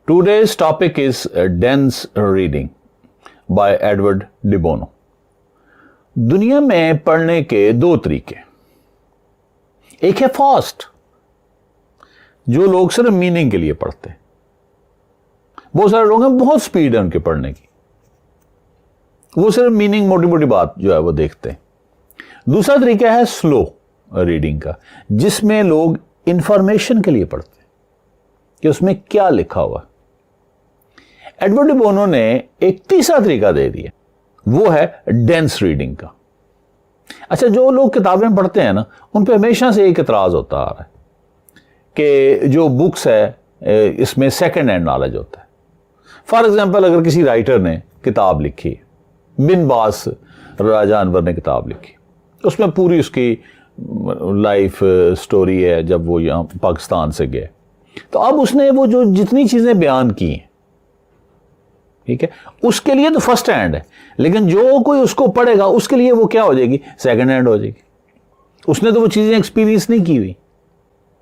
Today's topic is dense reading by Edward de Bono. दुनिया में पढ़ने के दो तरीके, एक है फास्ट, जो लोग सिर्फ मीनिंग के लिए पढ़ते हैं। बहुत सारे लोग हैं बहुत स्पीड है उनके पढ़ने की, वो सिर्फ मीनिंग मोटी मोटी बात जो है वो देखते हैं। दूसरा तरीका है स्लो रीडिंग का, जिसमें लोग इंफॉर्मेशन के लिए पढ़ते हैं कि उसमें क्या लिखा हुआ। एडवर्ड डी बोनो ने एक तीसरा तरीका दे दिया, वो है डेंस रीडिंग का। अच्छा, जो लोग किताबें पढ़ते हैं ना, उन पे हमेशा से एक इतराज होता आ रहा है कि जो बुक्स है इसमें सेकंड हैंड नॉलेज होता है। फॉर एग्जांपल, अगर किसी राइटर ने किताब लिखी, बिन बास राजा अनवर ने किताब लिखी, उसमें पूरी उसकी लाइफ स्टोरी है जब वो यहाँ पाकिस्तान से गए, तो अब उसने वो जो जितनी चीज़ें बयान की हैं, ठीक है, उसके लिए तो फर्स्ट हैंड है, लेकिन जो कोई उसको पढ़ेगा उसके लिए वो क्या हो जाएगी, सेकंड हैंड हो जाएगी। उसने तो वो चीज़ें एक्सपीरियंस नहीं की हुई।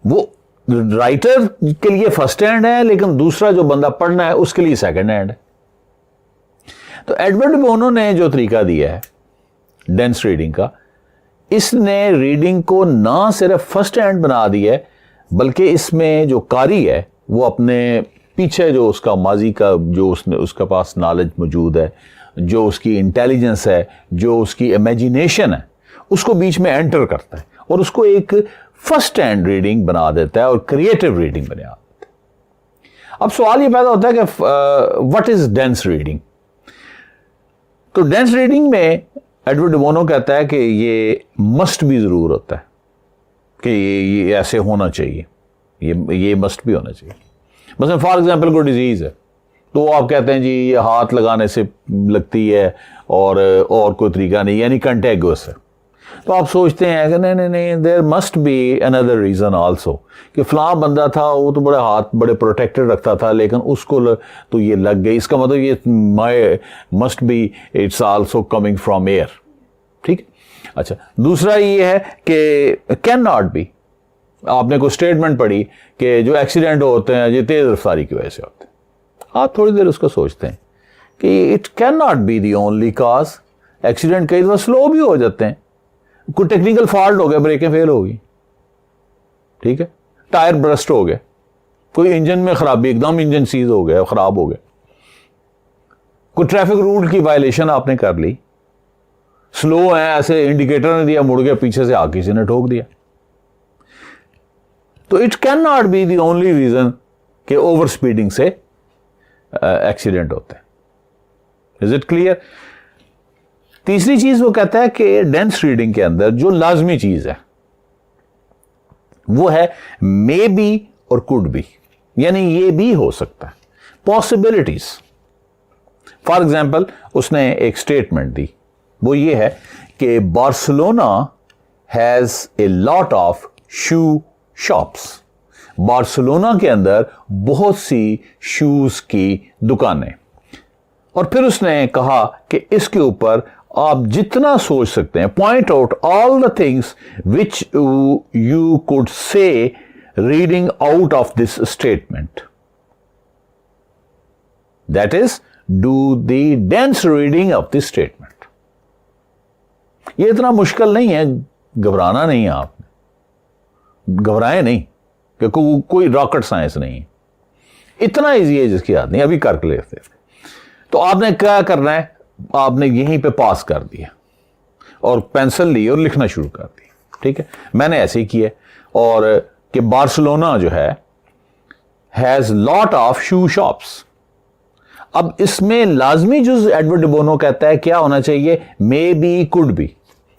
वो राइटर के लिए फर्स्ट हैंड है, लेकिन दूसरा जो बंदा पढ़ना है उसके लिए सेकंड हैंड है। तो एडवर्ड बोनो ने जो तरीका दिया है डेंस रीडिंग का, इसने रीडिंग को ना सिर्फ फर्स्ट हैंड बना दिया है, बल्कि इसमें जो कारी है वो अपने पीछे जो उसका माजी का जो उसके पास नॉलेज मौजूद है, जो उसकी इंटेलिजेंस है, जो उसकी इमेजिनेशन है, उसको बीच में एंटर करता है और उसको एक फर्स्ट हैंड रीडिंग बना देता है और क्रिएटिव रीडिंग बना देता है। अब सवाल ये पैदा होता है कि व्हाट इज डेंस रीडिंग। तो डेंस रीडिंग में एडवर्ड डी बोनो कहता है कि ये मस्ट भी जरूर होता है, कि ये ऐसे होना चाहिए, ये मस्ट भी होना चाहिए। मतलब फॉर एग्जांपल कोई डिजीज है, तो आप कहते हैं जी ये हाथ लगाने से लगती है और कोई तरीका नहीं, यानी कंटेगुअस है। तो आप सोचते हैं कि नहीं, there must be another reason also, कि फलां बंदा था वो तो बड़े हाथ बड़े प्रोटेक्टेड रखता था, लेकिन उसको तो ये लग गई, इसका मतलब ये my must be it's also coming from air. ठीक। अच्छा, दूसरा ये है कि कैन नॉट बी, आपने कोई स्टेटमेंट पढ़ी कि जो एक्सीडेंट होते हैं ये तेज रफ्तारी की वजह से होते हैं। आप थोड़ी देर उसको सोचते हैं कि it can not be the only cause. Accident कई दफा स्लो भी हो जाते हैं, कोई टेक्निकल फॉल्ट हो गया, ब्रेकें फेल हो गई, ठीक है, टायर ब्रस्ट हो गया, कोई इंजन में खराबी, एकदम इंजन सीज हो गया, खराब हो गया, कोई ट्रैफिक रूल की वायलेशन आपने कर ली, स्लो है, ऐसे इंडिकेटर ने दिया, मुड़ गया, पीछे से आगे किसी ने ठोक दिया। तो it can not be the only reason कि ओवर स्पीडिंग से एक्सीडेंट होते हैं। Is it clear. तीसरी चीज वो कहता है कि डेंस रीडिंग के अंदर जो लाजमी चीज है वो है मे बी और कुड बी, यानी ये भी हो सकता है, पॉसिबिलिटीज। फॉर एग्जाम्पल, उसने एक स्टेटमेंट दी, वो ये है कि Barcelona has a lot of shoe shops. Barcelona के अंदर बहुत सी शूज की दुकानें। और फिर उसने कहा कि इसके ऊपर आप जितना सोच सकते हैं, point out all the things which you could say reading out of this statement, that is do the dense reading of this statement. ये इतना मुश्किल नहीं है, घबराना नहीं है, आपने घबराए नहीं, क्योंकि कोई रॉकेट साइंस नहीं है, इतना इजी है जिसकी याद नहीं। अभी करके लेते। तो आपने क्या करना है, आपने यहीं पे पास कर दिया और पेंसिल ली और लिखना शुरू कर दिया। ठीक है, मैंने ऐसे ही किया। और कि बार्सिलोना जो है has lot of shoe shops. अब इसमें लाजमी जो एडवर्ड डी बोनो कहता है क्या होना चाहिए, मे बी कुड बी,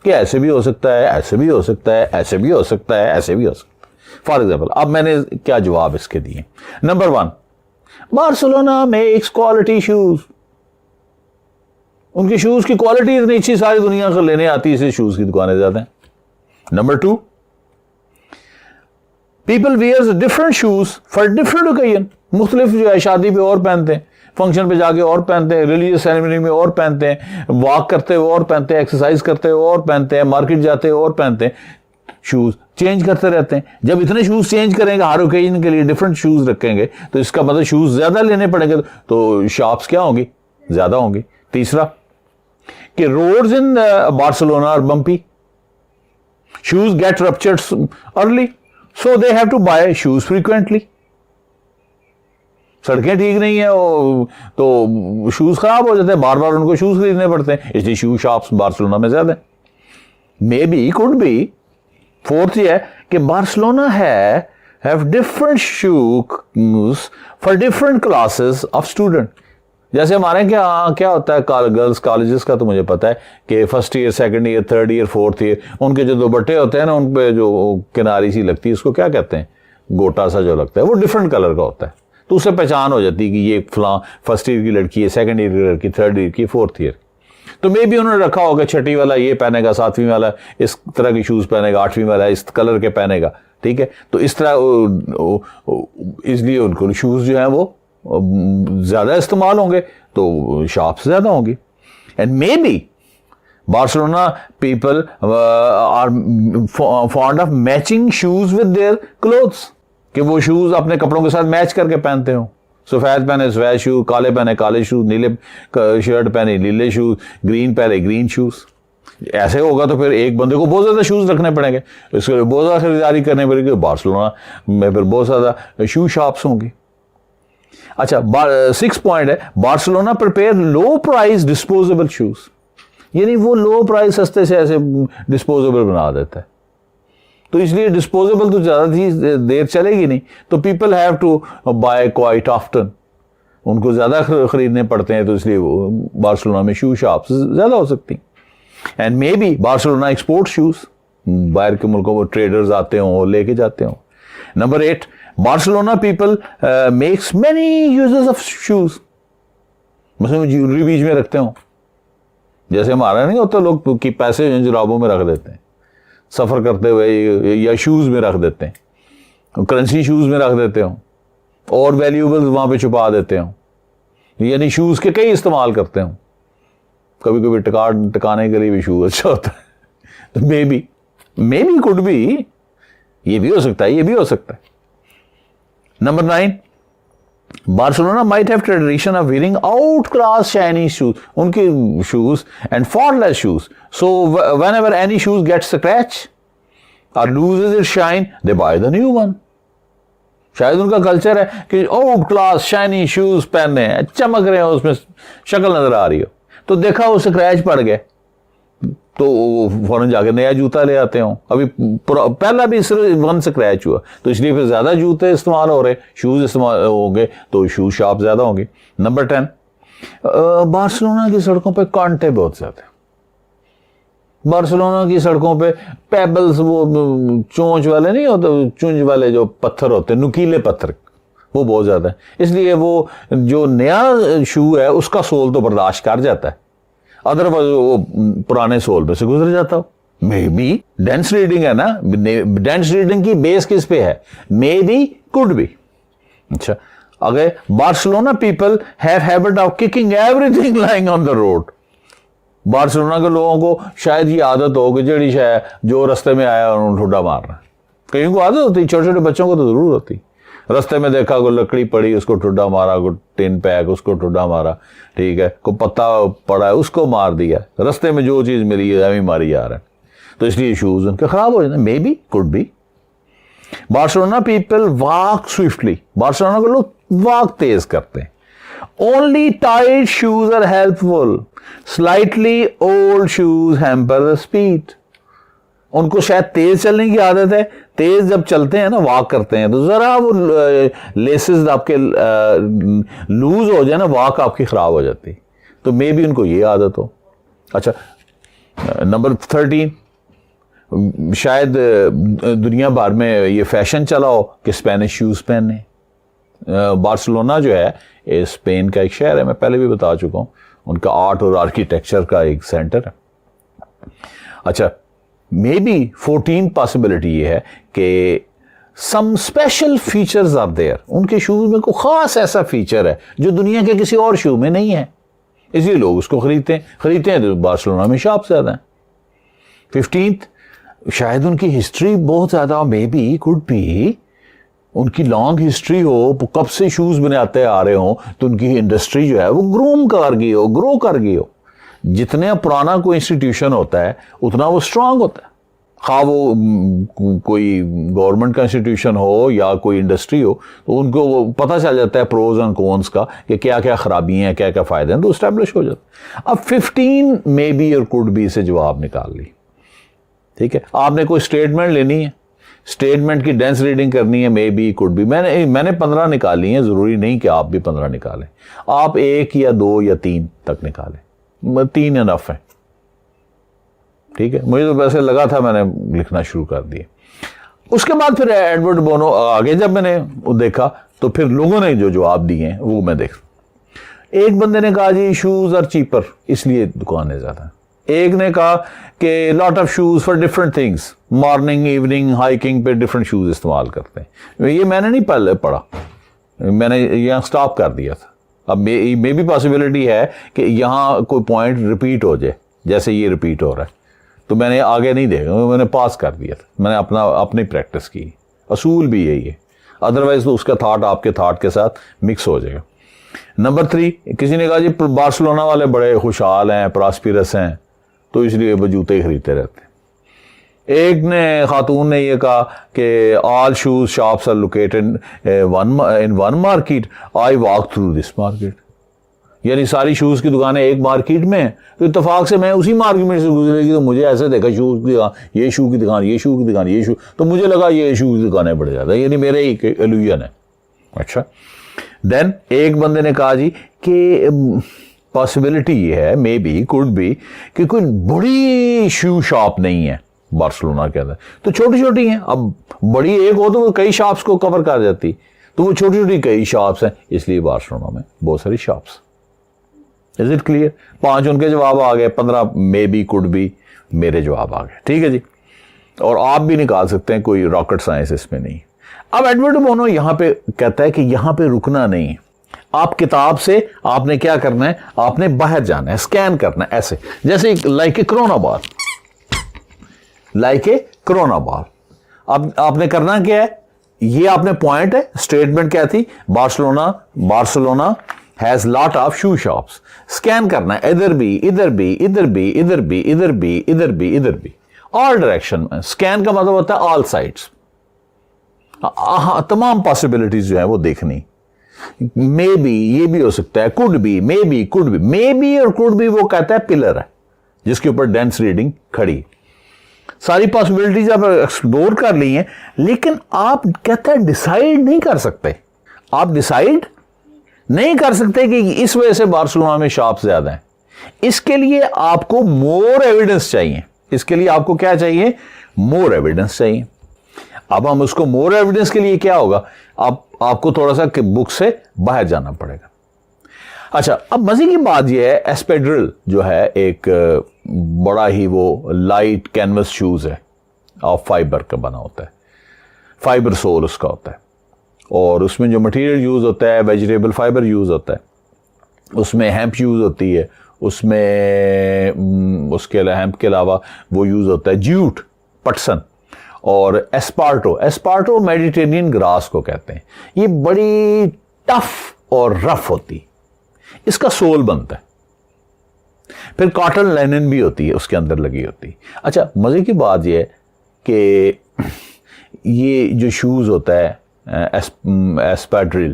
कि ऐसे भी हो सकता है, ऐसे भी हो सकता है, ऐसे भी हो सकता है, ऐसे भी हो सकता है। फॉर एग्जाम्पल, अब मैंने क्या जवाब इसके दिए। Number 1, Barcelona makes quality shoes. उनकी शूज की क्वालिटी इतनी अच्छी, सारी दुनिया को लेने आती है, इसलिए शूज की दुकानें ज्यादा हैं। Number 2, people wears different shoes for different occasion. मुख्तलिफ जो है, शादी पे और पहनते हैं, फंक्शन पे जाके और पहनते हैं, रिलीजियस सेरेमनी में और पहनते हैं, वॉक करते हुए और पहनते हैं, एक्सरसाइज करते हुए और पहनते हैं, मार्केट जाते हुए और पहनते हैं। शूज चेंज करते रहते हैं। जब इतने शूज चेंज करेंगे, हर ओकेजन के लिए डिफरेंट शूज रखेंगे, तो इसका मतलब शूज ज्यादा लेने पड़ेंगे, तो शॉप्स क्या होंगी, ज्यादा होंगी। तीसरा कि roads in Barcelona are bumpy, shoes get ruptured early, so they have to buy shoes frequently. सड़कें ठीक नहीं है तो शूज खराब हो जाते हैं, बार बार उनको शूज खरीदने पड़ते हैं, इसलिए शू शॉप्स बार्सिलोना में ज्यादा है। मे बी, कुड बी। फोर्थ ये है कि Barcelona have different shoes for different classes of student. जैसे हमारे क्या होता है गर्ल्स कॉलेजेस का, तो मुझे पता है कि first year, second year, third year, fourth year, उनके जो दुपट्टे होते हैं ना, उन पे जो किनारी सी लगती है, उसको क्या कहते हैं, गोटा सा जो लगता है, वो डिफरेंट कलर का होता है, तो उससे पहचान हो जाती है कि ये फलां फर्स्ट ईयर की लड़की है, सेकंड ईयर की लड़की, थर्ड ईयर की, फोर्थ ईयर। तो मे भी उन्होंने रखा होगा छठी वाला ये पहनेगा, सातवीं वाला इस तरह की शूज पहनेगा, आठवीं वाला इस कलर के पहनेगा, ठीक है। तो इस तरह इसलिए उनको शूज जो है वो ज्यादा इस्तेमाल होंगे, तो शॉप्स ज्यादा होंगी। And may be Barcelona people are fond of matching shoes with their clothes, कि वो शूज अपने कपड़ों के साथ मैच करके पहनते हो। सफेद पहने सफेद शूज, काले पहने काले शूज, नीले शर्ट पहने नीले शूज, ग्रीन पहने ग्रीन शूज। ऐसे होगा तो फिर एक बंदे को बहुत ज्यादा शूज रखने पड़ेंगे, इसके लिए बहुत ज्यादा खरीदारी करनी पड़ेगी। बार्सिलोना में फिर बहुत ज्यादा शू शॉप्स होंगी। अच्छा, 6 पॉइंट है, बार्सिलोना प्रिपेयर लो प्राइस डिस्पोजेबल शूज, यानी वो लो प्राइस सस्ते से ऐसे डिस्पोजेबल बना देता है, तो इसलिए डिस्पोजेबल तो ज्यादा देर चलेगी नहीं, तो people have to buy quite often, उनको ज्यादा खरीदने पड़ते हैं, तो इसलिए बार्सिलोना में शू शॉप्स ज्यादा हो सकती। And may be Barcelona export shoes, बाहर के मुल्कों में ट्रेडर्स आते हों और लेके जाते हों। Number 8, Barcelona people makes many uses of shoes, मतलब ज्वेलरी बीच में रखते हो, जैसे हमारा नहीं होता लोग कि पैसे जुराबों में रख देते हैं सफर करते हुए, या शूज में रख देते हैं, करेंसी शूज में रख देते हो, और वैल्यूएबल्स वहां पे छुपा देते हो, यानी शूज के कई इस्तेमाल करते हो। कभी कभी टकाने के लिए भी शूज अच्छा होता है। तो मे बी कुड बी, ये भी हो सकता है, ये भी हो सकता है। Number 9, Barcelona might have tradition of wearing out class Chinese shoes, उनके शूज एंड फॉरलेस shoes, so whenever any shoes get scratch और loses its shine, they buy the new one. शायद उनका कल्चर है कि आउट क्लास शाइनी शूज पहनने हैं, चमक रहे हैं, उसमें शक्ल नजर आ रही हो, तो देखा वो स्क्रैच पड़ गए तो फौरन जाके नया जूता ले आते हो। अभी पहला भी सिर्फ 1 स्क्रैच हुआ, तो इसलिए फिर ज्यादा जूते इस्तेमाल हो रहे, शूज इस्तेमाल होंगे, तो शूज शॉप ज्यादा होंगे। नंबर 10, बार्सिलोना की सड़कों पे कांटे बहुत ज्यादा है। बार्सिलोना की सड़कों पे पेबल्स, वो चोंच वाले नहीं होते, चुंज वाले जो पत्थर होते हैं, नुकीले पत्थर, वो बहुत ज्यादा है, इसलिए वो जो नया शू है उसका सोल तो बर्दाश्त कर जाता है, अदरवाइज वो पुराने सोल पे से गुजर जाता हो। मे बी डेंस रीडिंग है ना, डेंस रीडिंग की बेस किस पे है, मे बी कुड बी। अच्छा, अगर Barcelona people have habit of kicking everything lying on the road, Barcelona के लोगों को शायद ये आदत हो कि जड़ी शायद जो रास्ते में आया उन्होंने ठुड्डा मारना, कहीं को आदत होती, छोटे छोटे बच्चों को तो जरूर होती, रास्ते में देखा कोई लकड़ी पड़ी उसको ठुड्डा मारा, कोई टिन पैक उसको ठुड्डा मारा, ठीक है, कोई पत्ता पड़ा है उसको मार दिया, रास्ते में जो चीज मिली है हमें मारी जा रहा है, तो इसलिए शूज उनके खराब हो जाते। May be could be. Barcelona people walk swiftly, Barcelona के लोग वॉक तेज करते हैं। Only tight shoes are helpful, slightly old shoes hamper the speed, उनको शायद तेज चलने की आदत है, तेज जब चलते हैं ना, वॉक करते हैं, तो जरा वो लेसेस आपके लूज हो जाए ना, वॉक आपकी खराब हो जाती, तो मे बी उनको ये आदत हो। अच्छा, नंबर 13, शायद दुनिया भर में ये फैशन चला हो कि स्पेनिश शूज पहनने। बार्सिलोना जो है स्पेन का एक शहर है, मैं पहले भी बता चुका हूं, उनका आर्ट और आर्किटेक्चर का एक सेंटर है। अच्छा, मे बी 14 पॉसिबिलिटी ये है कि some special features are there, उनके शूज में कोई खास ऐसा फीचर है जो दुनिया के किसी और शू में नहीं है, इसलिए लोग उसको खरीदते हैं तो बार्सिलोना में शॉप ज्यादा है। 15th, शायद उनकी हिस्ट्री बहुत ज़्यादा, मे बी, कुड बी, उनकी लॉन्ग हिस्ट्री हो, कब से शूज़ बनाते आ रहे हो, तो उनकी इंडस्ट्री जो है वो ग्रो कर गई हो। जितने पुराना कोई इंस्टीट्यूशन होता है उतना वो स्ट्रांग होता है, खा वो कोई गवर्नमेंट का इंस्टीट्यूशन हो या कोई इंडस्ट्री हो, तो उनको वो पता चल जाता है प्रोज एंड कॉन्स का कि क्या क्या खराबी हैं, क्या क्या फ़ायदे हैं, तो इस्टेब्लिश हो जाता है। अब 15 मे बी और कुड बी से जवाब निकाल ली, ठीक है। आपने कोई स्टेटमेंट लेनी है, स्टेटमेंट की डेंस रीडिंग करनी है, मे बी कुड बी, मैंने 15 निकाली हैं, ज़रूरी नहीं कि आप भी 15 निकालें, आप 1 या 2 या 3 तक निकालें, 3 इनफ है, ठीक है। मुझे तो वैसे लगा था, मैंने लिखना शुरू कर दिए। उसके बाद फिर एडवर्ड बोनो आगे जब मैंने देखा तो फिर लोगों ने जो जवाब दिए हैं वो मैं देख, एक बंदे ने कहा जी शूज़ आर चीपर, इसलिए दुकानें ज़्यादा। एक ने कहा कि lot of shoes for different things, morning evening hiking पे डिफरेंट शूज़ इस्तेमाल करते हैं। ये मैंने नहीं पहले पढ़ा, मैंने यहाँ स्टॉप कर दिया था। अब मे भी पॉसिबिलिटी है कि यहाँ कोई पॉइंट रिपीट हो जाए, जैसे ये रिपीट हो रहा है, तो मैंने आगे नहीं देखा, मैंने पास कर दिया था, मैंने अपनी प्रैक्टिस की। असूल भी यही है, अदरवाइज तो उसका थाट आपके थाट के साथ मिक्स हो जाएगा। नंबर 3, किसी ने कहा जी बार्सिलोना वाले बड़े खुशहाल हैं, प्रॉस्पिरस हैं, तो इसलिए वो जूते खरीदते रहते हैं। एक ने खातून ने ये कहा कि all shoes shops are located in one market, I walk through this market, यानी सारी शूज़ की दुकानें एक मार्केट में हैं, तो इत्तेफाक से मैं उसी मार्केट में से गुजरेगी, तो मुझे ऐसे देखा शूज़ की दुकान, ये शू की दुकान, ये शू की दुकान, ये शू, तो मुझे लगा ये शू की दुकानें बढ़ जाता है, यानी मेरे ही इल्यूजन है। अच्छा, देन एक बंदे ने कहा जी कि पॉसिबिलिटी ये है, मे बी कुड बी, कि कोई बड़ी शू शॉप नहीं है बार्सिलोना के अंदर, तो छोटी छोटी हैं। अब बड़ी एक हो तो वो कई शॉप्स को कवर कर जाती, तो वो छोटी छोटी कई शॉप्स हैं, इसलिए बार्सिलोना में बहुत सारी शॉप्स। Is it clear? 5 उनके जवाब आ गए, 15 मे बी कुड बी मेरे जवाब आ गए, ठीक है जी। और आप भी निकाल सकते हैं, कोई रॉकेट साइंस इसमें नहीं। अब एडवर्ड बोनो यहां पे कहता है कि यहां पे रुकना नहीं है, आप किताब से आपने क्या करना है, आपने बाहर जाना है, स्कैन करना है, ऐसे जैसे like a Corona bar, like a Corona bar. अब आपने करना क्या है, ये आपने पॉइंट है, स्टेटमेंट क्या थी, Barcelona has lot of shoe shops, scan करना है, इधर भी, इधर भी, इधर भी, इधर भी, इधर भी, इधर भी, इधर भी, ऑल डायरेक्शन में। स्कैन का मतलब होता है ऑल साइड्स, तमाम पॉसिबिलिटीज जो है वो देखनी। मे बी ये भी हो सकता है, could be, may be, could B, may be और कुड बी वो कहता है पिलर है जिसके ऊपर डेंस रीडिंग खड़ी। सारी पॉसिबिलिटीज आप एक्सप्लोर कर ली हैं, लेकिन आप कहता है डिसाइड नहीं कर सकते, आप डिसाइड नहीं कर सकते कि इस वजह से बार्सिलोना में शॉप ज्यादा है। इसके लिए आपको मोर एविडेंस चाहिए, इसके लिए आपको क्या चाहिए, मोर एविडेंस चाहिए। अब हम उसको मोर एविडेंस के लिए क्या होगा, आपको थोड़ा सा बुक से बाहर जाना पड़ेगा। अच्छा, अब मजे की बात यह है, एस्पेड्रिल जो है एक बड़ा ही वो लाइट कैनवस शूज है, ऑफ फाइबर का बना होता है, फाइबर सोल उसका होता है, और उसमें जो मटेरियल यूज होता है वेजिटेबल फाइबर यूज होता है, उसमें हेम्प यूज होती है, उसमें उसके हेम्प के अलावा वो यूज होता है ज्यूट, पटसन और एस्पार्टो मेडिटेरियन ग्रास को कहते हैं। ये बड़ी टफ और रफ होती, इसका सोल बनता है। फिर कॉटन लाइनन भी होती है उसके अंदर लगी होती। अच्छा, मजे की बात यह है कि ये जो शूज होता है एस्पेड्रिल,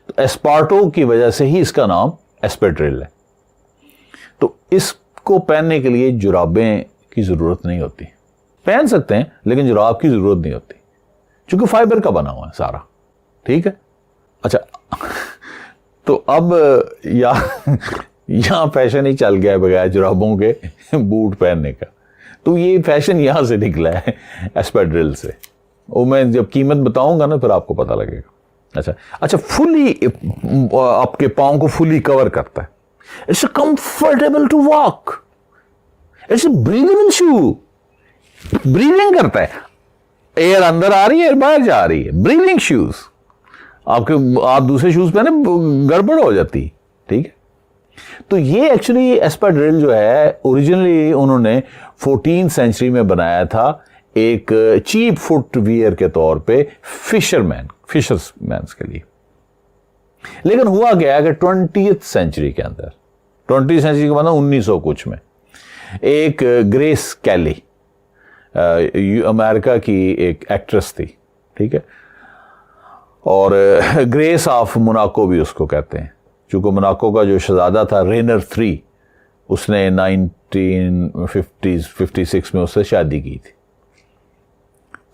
तो एस्पार्टो की वजह से ही इसका नाम एस्पेड्रिल है। तो इसको पहनने के लिए जुराबें की जरूरत नहीं होती, पहन सकते हैं लेकिन जुराब की जरूरत नहीं होती, क्योंकि फाइबर का बना हुआ है सारा, ठीक है। अच्छा, तो अब यहाँ फैशन ही चल गया है बगैर जुराबों के बूट पहनने का, तो ये फैशन यहां से निकला है एस्पेड्रिल से। वो मैं जब कीमत बताऊंगा ना फिर आपको पता लगेगा। अच्छा, फुली आपके पाँव को फुली कवर करता है। It's comfortable to walk, it's breathable shoe, breathing करता है, एयर अंदर आ रही है, बाहर जा रही है, ब्रीदिंग शूज। आप दूसरे शूज पहने गड़बड़ हो जाती, ठीक है। तो ये एक्चुअली एस्पाड्रिल जो है ओरिजिनली उन्होंने 14th सेंचुरी में बनाया था एक चीप फुटवियर के तौर पे फिशरमैन्स के लिए। लेकिन हुआ क्या कि 20th सेंचुरी के अंदर, 20th सेंचुरी के मतलब 1900 कुछ में, एक ग्रेस कैली अमेरिका की एक एक्ट्रेस थी, ठीक है, और ग्रेस ऑफ मोनाको भी उसको कहते हैं, चूंकि मोनाको का जो शहजादा था रेनर 3, उसने 1956 में उससे शादी की थी।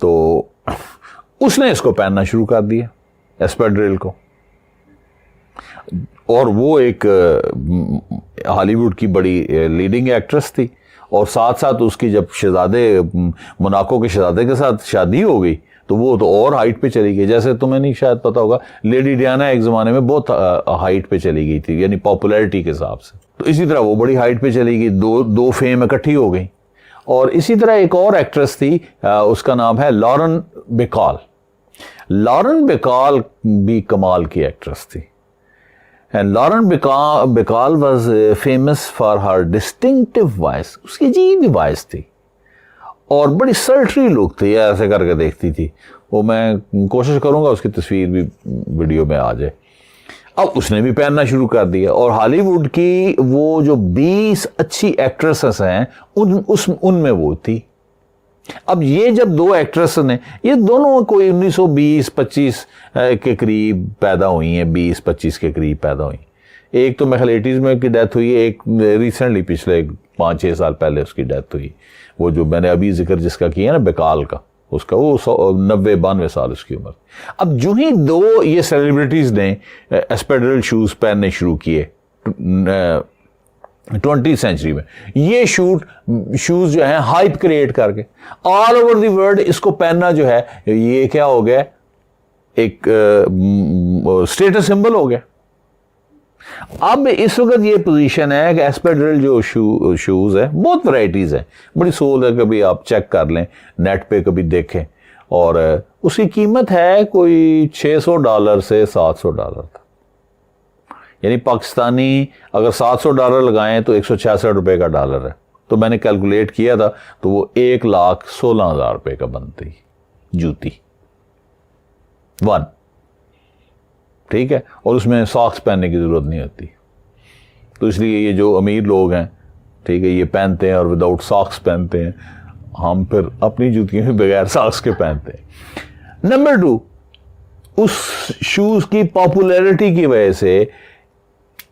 तो उसने इसको पहनना शुरू कर दिया एस्पाड्रिल को, और वो एक हॉलीवुड की बड़ी लीडिंग एक्ट्रेस थी, और साथ साथ उसकी जब मोनाको के शहजादे के साथ शादी हो गई तो वो तो और हाइट पे चली गई। जैसे तुम्हें नहीं शायद पता होगा, लेडी डियाना एक ज़माने में बहुत हाइट पे चली गई थी, यानी पॉपुलैरिटी के हिसाब से। तो इसी तरह वो बड़ी हाइट पे चली गई, दो फेम इकट्ठी हो गई। और इसी तरह एक और एक्ट्रेस थी, उसका नाम है लॉरेन बेकॉल। लॉरेन बेकॉल भी कमाल की एक्ट्रेस थी। And Lauren Bacall was famous for her distinctive voice. उसकी अजीब ही वॉइस थी और बड़ी सल्ट्री लुक थी, ऐसे करके देखती थी वो। मैं कोशिश करूंगा उसकी तस्वीर भी वीडियो में आ जाए। अब उसने भी पहनना शुरू कर दिया, और हॉलीवुड की वो जो 20 अच्छी एक्ट्रेसेस हैं उनमें वो थी। अब ये जब दो एक्ट्रेस ने, ये दोनों कोई 1920-25 के करीब पैदा हुई हैं, 20-25 के करीब पैदा हुई। एक तो मेरे 80s में की डेथ हुई है, एक रिसेंटली पिछले 5-6 साल पहले उसकी डेथ हुई। वो जो मैंने अभी जिक्र जिसका किया ना बेकाल का, उसका वो 90-92 साल उसकी उम्र। अब जो ही दो ये सेलिब्रिटीज ने एस्पाड्रिल शूज पहनने शुरू किए 20th सेंचुरी में, ये शूज जो है हाइप क्रिएट करके ऑल ओवर द वर्ल्ड इसको पहनना जो है, ये क्या हो गया, एक स्टेटस सिंबल हो गया। अब इस वक्त ये पोजीशन है कि एस्पाड्रिल जो शूज है, बहुत वैरायटीज है, बड़ी सोल है, कभी आप चेक कर लें नेट पे, कभी देखें, और उसकी कीमत है कोई $600 से $700 तक। यानी पाकिस्तानी अगर $700 लगाएं तो 166 रुपए का डॉलर है। तो मैंने कैलकुलेट किया था तो वो 1,16,000 रुपए का बनती जूती वन, ठीक है, और उसमें सॉक्स पहनने की जरूरत नहीं होती। तो इसलिए ये जो अमीर लोग हैं, ठीक है, ये पहनते हैं और विदाउट सॉक्स पहनते हैं। हम फिर अपनी जूतियों में बगैर सॉक्स के पहनते हैं। नंबर 2, उस शूज की पॉपुलैरिटी की वजह से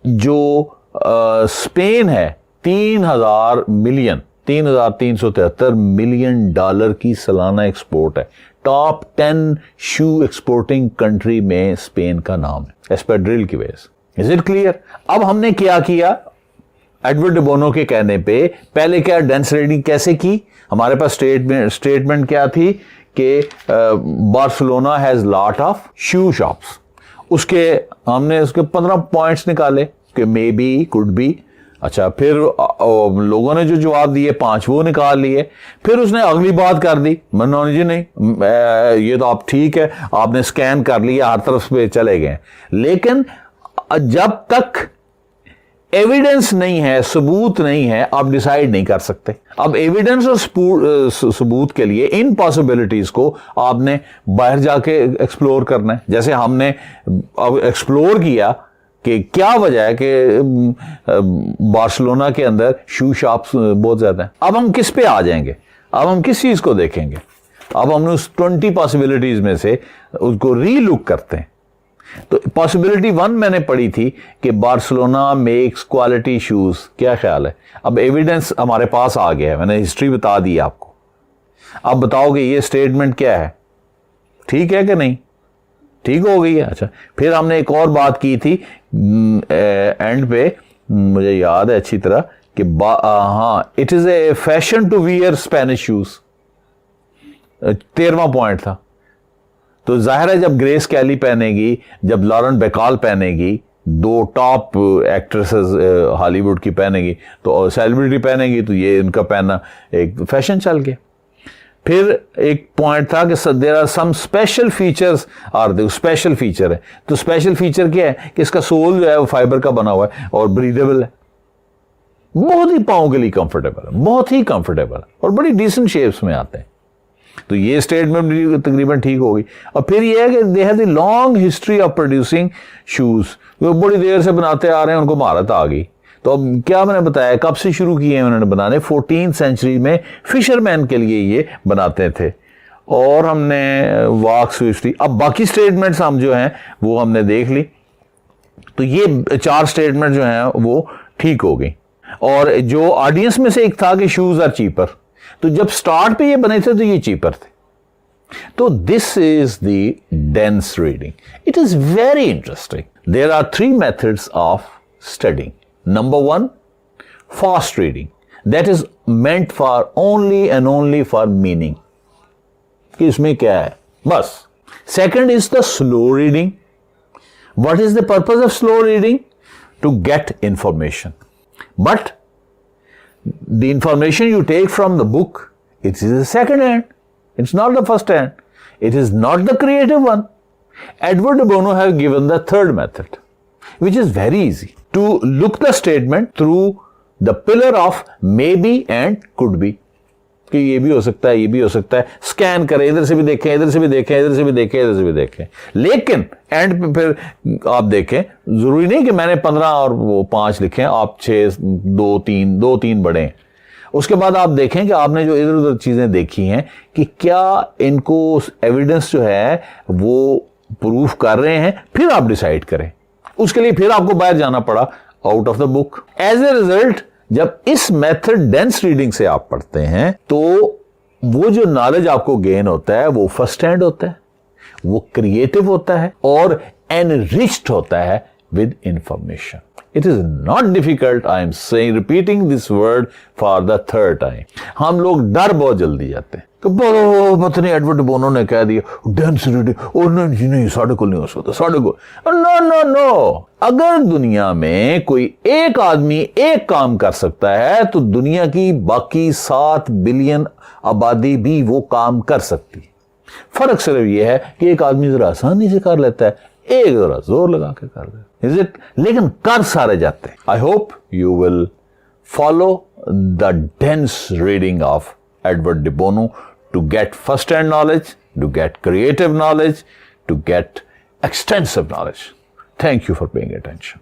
जो स्पेन है, 3,373 मिलियन डॉलर की सालाना एक्सपोर्ट है। टॉप 10 शू एक्सपोर्टिंग कंट्री में स्पेन का नाम है एस्पाड्रिल की वजह से। Is it clear? अब हमने क्या किया, एडवर्ड डिबोनो के कहने पे पहले क्या डेंस रीडिंग कैसे की, हमारे पास स्टेटमेंट क्या थी कि Barcelona has lot of shoe shops. हमने उसके 15 पॉइंट्स निकाले कि मे बी, कुड बी। अच्छा, फिर लोगों ने जो जवाब दिए 5 वो निकाल लिए। फिर उसने अगली बात कर दी, मनोरंजन नहीं, ये तो आप ठीक है, आपने स्कैन कर लिया, हर तरफ पे चले गए, लेकिन जब तक एविडेंस नहीं है, सबूत नहीं है, आप डिसाइड नहीं कर सकते। अब एविडेंस और सबूत के लिए इन पॉसिबिलिटीज को आपने बाहर जाके एक्सप्लोर करना है। जैसे हमने अब एक्सप्लोर किया कि क्या वजह है कि बार्सिलोना के अंदर शू शॉप्स बहुत ज्यादा हैं। अब हम किस पे आ जाएंगे, अब हम किस चीज को देखेंगे, अब हमने उस 20 पॉसिबिलिटीज में से उसको रीलुक करते हैं। तो पॉसिबिलिटी 1 मैंने पढ़ी थी कि बार्सिलोना मेक्स क्वालिटी शूज। क्या ख्याल है? अब एविडेंस हमारे पास आ गया है, मैंने हिस्ट्री बता दी आपको। अब बताओगे ये स्टेटमेंट क्या है, ठीक है कि नहीं? ठीक हो गई है। अच्छा, फिर हमने एक और बात की थी एंड पे, मुझे याद है अच्छी तरह कि हाँ, it is a fashion to wear Spanish shoes, 13वां पॉइंट था। तो जाहिर है जब ग्रेस कैली पहनेगी, जब लॉरेन बेकाल पहनेगी, 2 टॉप एक्ट्रेसेस हॉलीवुड की पहनेगी, तो सेलिब्रिटी पहनेगी, तो ये इनका पहनना एक फैशन चल गया। फिर एक पॉइंट था कि there are some special features are they, special feature है। तो स्पेशल फीचर क्या है कि इसका सोल जो है वो फाइबर का बना हुआ है और ब्रीदेबल है, बहुत ही पाँव के लिए कंफर्टेबल है, बहुत ही कंफर्टेबल है और बड़ी डिसेंट शेप्स में आते हैं। तो ये स्टेटमेंट भी तकरीबन ठीक होगी। और फिर ये है कि they have the long history of producing shoes, वो बड़ी देर से बनाते आ रहे हैं, उनको महारत आ गई। तो अब क्या मैंने बताया कब से शुरू किए हैं उन्होंने बनाने, 14th सेंचुरी में फिशरमैन के लिए ये बनाते थे। और हमने वॉक्स हिस्ट्री, अब बाकी स्टेटमेंट्स हम जो हैं वो हमने देख ली। तो ये 4 स्टेटमेंट जो हैं वो ठीक हो गई। और जो ऑडियंस में से एक था कि शूज आर चीपर, तो जब स्टार्ट पे ये बने थे तो ये चीपर थे। तो this is the dense reading, it is very interesting. There are 3 methods of studying. Number 1, fast reading. That is meant for only and only for meaning. कि इसमें क्या है बस। Second is the slow reading. What is the purpose of slow reading? To get information. But the information you take from the book, it is the second hand. It's not the first hand. It is not the creative one. Edward de Bono have given the third method, which is very easy. To look the statement through the pillar of maybe and could be, कि ये भी हो सकता है, ये भी हो सकता है, स्कैन करें, इधर से भी देखें, इधर से भी देखें, इधर से भी देखें, इधर से भी देखें। लेकिन एंड पे फिर आप देखें, जरूरी नहीं कि मैंने 15 और वो 5 लिखे, आप 6, 2, 3 बढ़े। उसके बाद आप देखें कि आपने जो इधर उधर चीजें देखी हैं कि क्या इनको एविडेंस जो है वो प्रूफ कर रहे हैं, फिर आप डिसाइड करें। उसके लिए फिर आपको बाहर जाना पड़ा out of the book. As a result जब इस मेथड डेंस रीडिंग से आप पढ़ते हैं तो वो जो नॉलेज आपको गेन होता है वो फर्स्ट हैंड होता है, वो क्रिएटिव होता है और एनरिच्ड होता है with information. It is not difficult, I am saying, repeating this word for the third time. हम लोग डर बहुत जल्दी जाते हैं कि पता नहीं एडवर्ड बोनो ने कह दिया डेंस रीडिंग, और नहीं साढ़े को नहीं हो सकता, साढ़े को नो नो नो। अगर दुनिया में कोई एक आदमी एक काम कर सकता है तो दुनिया की बाकी 7 बिलियन आबादी भी वो काम कर सकती है। फर्क सिर्फ ये है कि एक आदमी जरा आसानी से कर लेता है, एक जरा जोर लगा के कर लेता है, इज इट? लेकिन कर सारे जाते हैं। I hope you will follow the dense reading of Edward de Bono to get first-hand knowledge, to get creative knowledge, to get extensive knowledge. Thank you for paying attention.